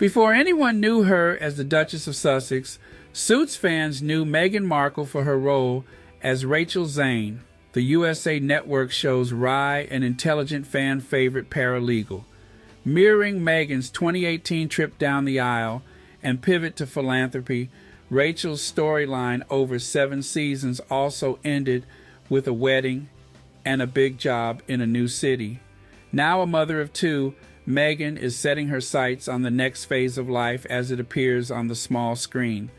Before anyone knew her as the Duchess of Sussex, Suits fans knew Meghan Markle for her role as Rachel Zane, the USA Network show's wry and intelligent fan favorite paralegal. Mirroring Meghan's 2018 trip down the aisle and pivot to philanthropy, Rachel's storyline over 7 seasons also ended with a wedding and a big job in a new city. Now a mother of 2, Meghan is setting her sights on the next phase of life as it appears on the small screen.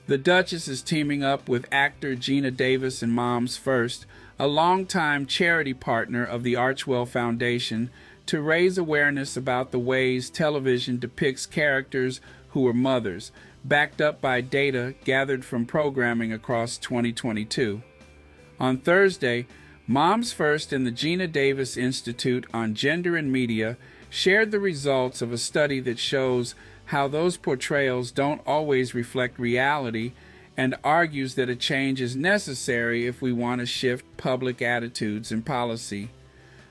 The Duchess is teaming up with actor Geena Davis in Moms First, a longtime charity partner of the Archewell Foundation, to raise awareness about the ways television depicts characters who are mothers, backed up by data gathered from programming across 2022. On Thursday, Moms First and the Geena Davis Institute on Gender and Media shared the results of a study that shows how those portrayals don't always reflect reality and argues that a change is necessary if we want to shift public attitudes and policy.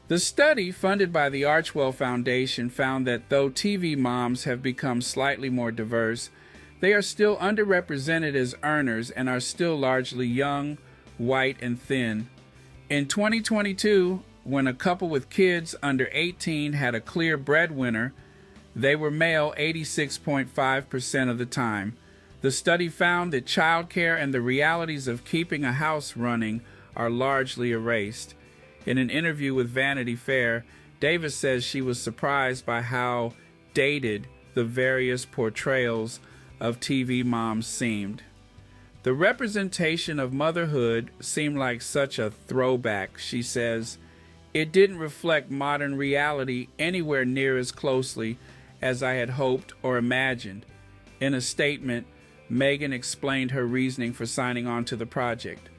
The study, funded by the Archewell Foundation, found that though TV moms have become slightly more diverse, they are still underrepresented as earners and are still largely young, white, and thin. In 2022, when a couple with kids under 18 had a clear breadwinner, they were male 86.5% of the time. The study found that childcare and the realities of keeping a house running are largely erased. In an interview with Vanity Fair, Davis says she was surprised by how dated the various portrayals of TV moms seemed. The representation of motherhood seemed like such a throwback, she says. It didn't reflect modern reality anywhere near as closely as I had hoped or imagined. In a statement, Meghan explained her reasoning for signing on to the project.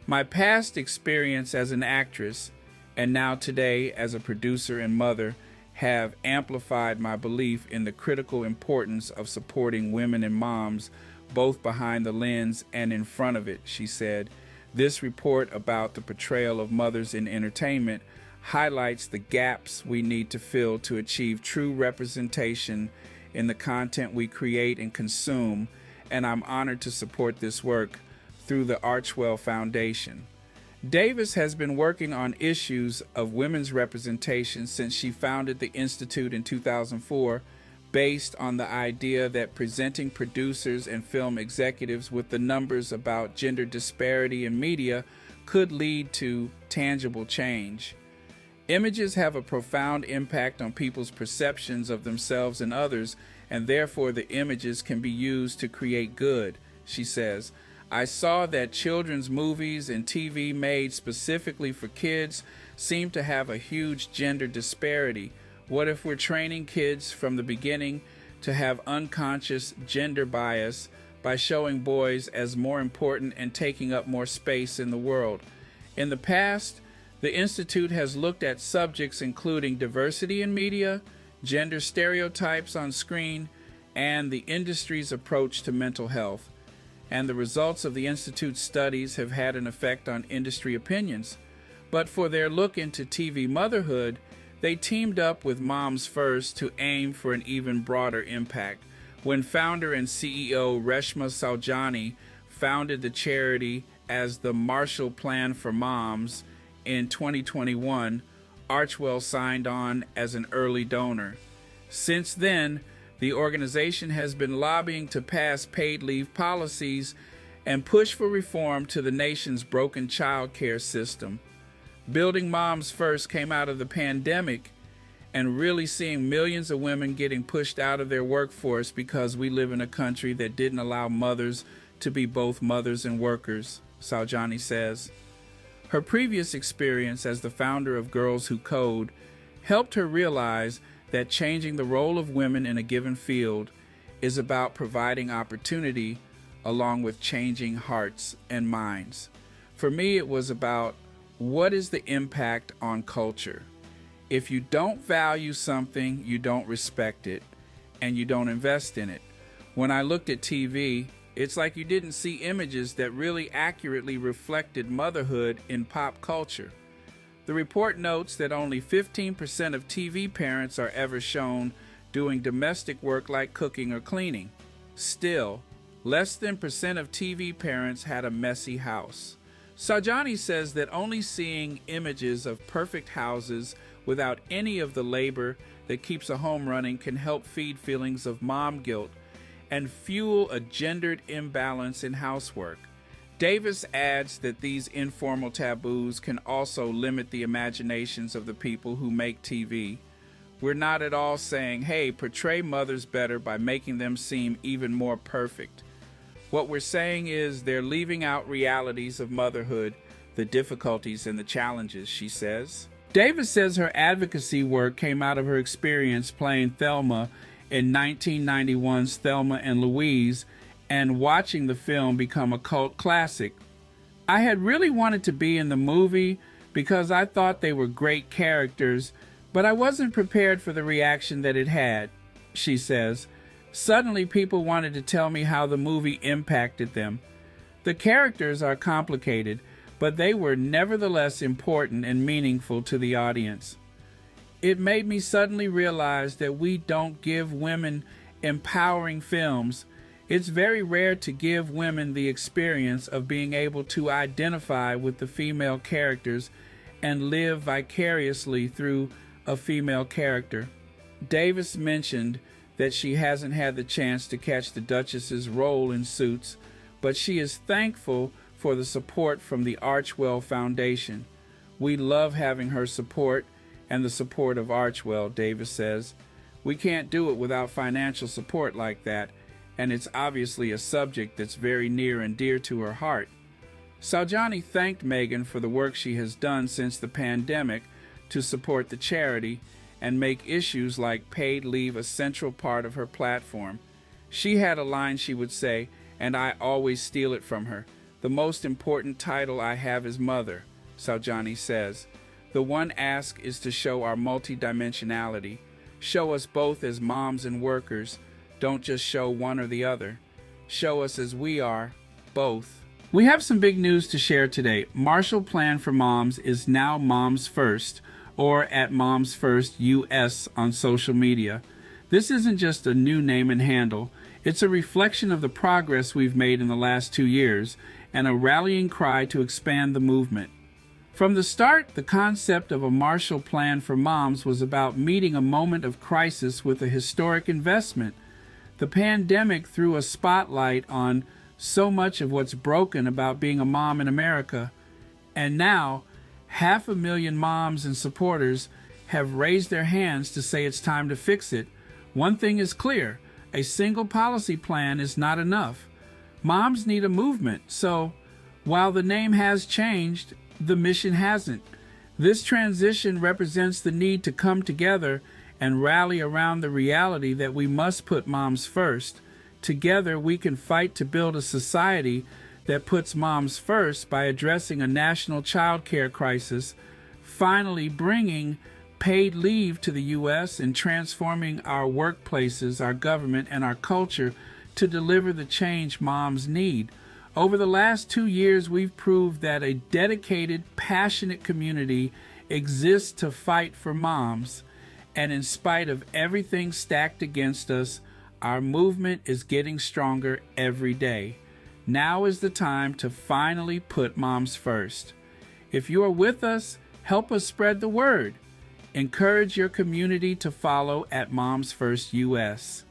My past experience as an actress, and now today as a producer and mother, have amplified my belief in the critical importance of supporting women and moms, both behind the lens and in front of it, she said. This report about the portrayal of mothers in entertainment highlights the gaps we need to fill to achieve true representation in the content we create and consume, and I'm honored to support this work through the Archewell Foundation. Davis has been working on issues of women's representation since she founded the Institute in 2004, based on the idea that presenting producers and film executives with the numbers about gender disparity in media could lead to tangible change. Images have a profound impact on people's perceptions of themselves and others, and therefore the images can be used to create good, she says. I saw that children's movies and TV made specifically for kids seem to have a huge gender disparity. What if we're training kids from the beginning to have unconscious gender bias by showing boys as more important and taking up more space in the world? In the past, the Institute has looked at subjects including diversity in media, gender stereotypes on screen, and the industry's approach to mental health. And the results of the Institute's studies have had an effect on industry opinions. But for their look into TV motherhood, they teamed up with Moms First to aim for an even broader impact. When founder and CEO Reshma Saujani founded the charity as the Marshall Plan for Moms in 2021, Archewell signed on as an early donor. Since then, the organization has been lobbying to pass paid leave policies and push for reform to the nation's broken child care system. Building Moms First came out of the pandemic and really seeing millions of women getting pushed out of their workforce because we live in a country that didn't allow mothers to be both mothers and workers, Saujani says. Her previous experience as the founder of Girls Who Code helped her realize that changing the role of women in a given field is about providing opportunity along with changing hearts and minds. For me, it was about what is the impact on culture. If you don't value something, you don't respect it, and you don't invest in it. When I looked at TV, it's like you didn't see images that really accurately reflected motherhood in pop culture. The report notes that only 15% of TV parents are ever shown doing domestic work like cooking or cleaning. Still, less than % of TV parents had a messy house. Sajani says that only seeing images of perfect houses without any of the labor that keeps a home running can help feed feelings of mom guilt and fuel a gendered imbalance in housework. Davis adds that these informal taboos can also limit the imaginations of the people who make TV. We're not at all saying, hey, portray mothers better by making them seem even more perfect. What we're saying is they're leaving out realities of motherhood, the difficulties and the challenges, she says. Davis says her advocacy work came out of her experience playing Thelma in 1991's Thelma and Louise and watching the film become a cult classic. I had really wanted to be in the movie because I thought they were great characters, but I wasn't prepared for the reaction that it had, she says. Suddenly, people wanted to tell me how the movie impacted them. The characters are complicated, but they were nevertheless important and meaningful to the audience. It made me suddenly realize that we don't give women empowering films. It's very rare to give women the experience of being able to identify with the female characters and live vicariously through a female character. Davis mentioned that she hasn't had the chance to catch the Duchess's role in Suits, but she is thankful for the support from the Archewell Foundation. We love having her support and the support of Archewell, Davis says. We can't do it without financial support like that, and it's obviously a subject that's very near and dear to her heart. Sajani thanked Meghan for the work she has done since the pandemic to support the charity and make issues like paid leave a central part of her platform. She had a line she would say, and I always steal it from her. The most important title I have is mother, Sajani says. The one ask is to show our multidimensionality. Show us both as moms and workers. Don't just show one or the other. Show us as we are, both. We have some big news to share today. Marshall Plan for Moms is now Moms First, or at Moms First US on social media. This isn't just a new name and handle. It's a reflection of the progress we've made in the last 2 years and a rallying cry to expand the movement. From the start, the concept of a Marshall Plan for Moms was about meeting a moment of crisis with a historic investment. The pandemic threw a spotlight on so much of what's broken about being a mom in America. And now, 500,000 moms and supporters have raised their hands to say it's time to fix it. One thing is clear, a single policy plan is not enough. Moms need a movement, so while the name has changed, the mission hasn't. This transition represents the need to come together and rally around the reality that we must put moms first. Together, we can fight to build a society that puts moms first by addressing a national child care crisis, finally bringing paid leave to the U.S. and transforming our workplaces, our government, and our culture to deliver the change moms need. Over the last 2 years, we've proved that a dedicated, passionate community exists to fight for moms. And in spite of everything stacked against us, our movement is getting stronger every day. Now is the time to finally put moms first. If you are with us, help us spread the word. Encourage your community to follow at Moms First US.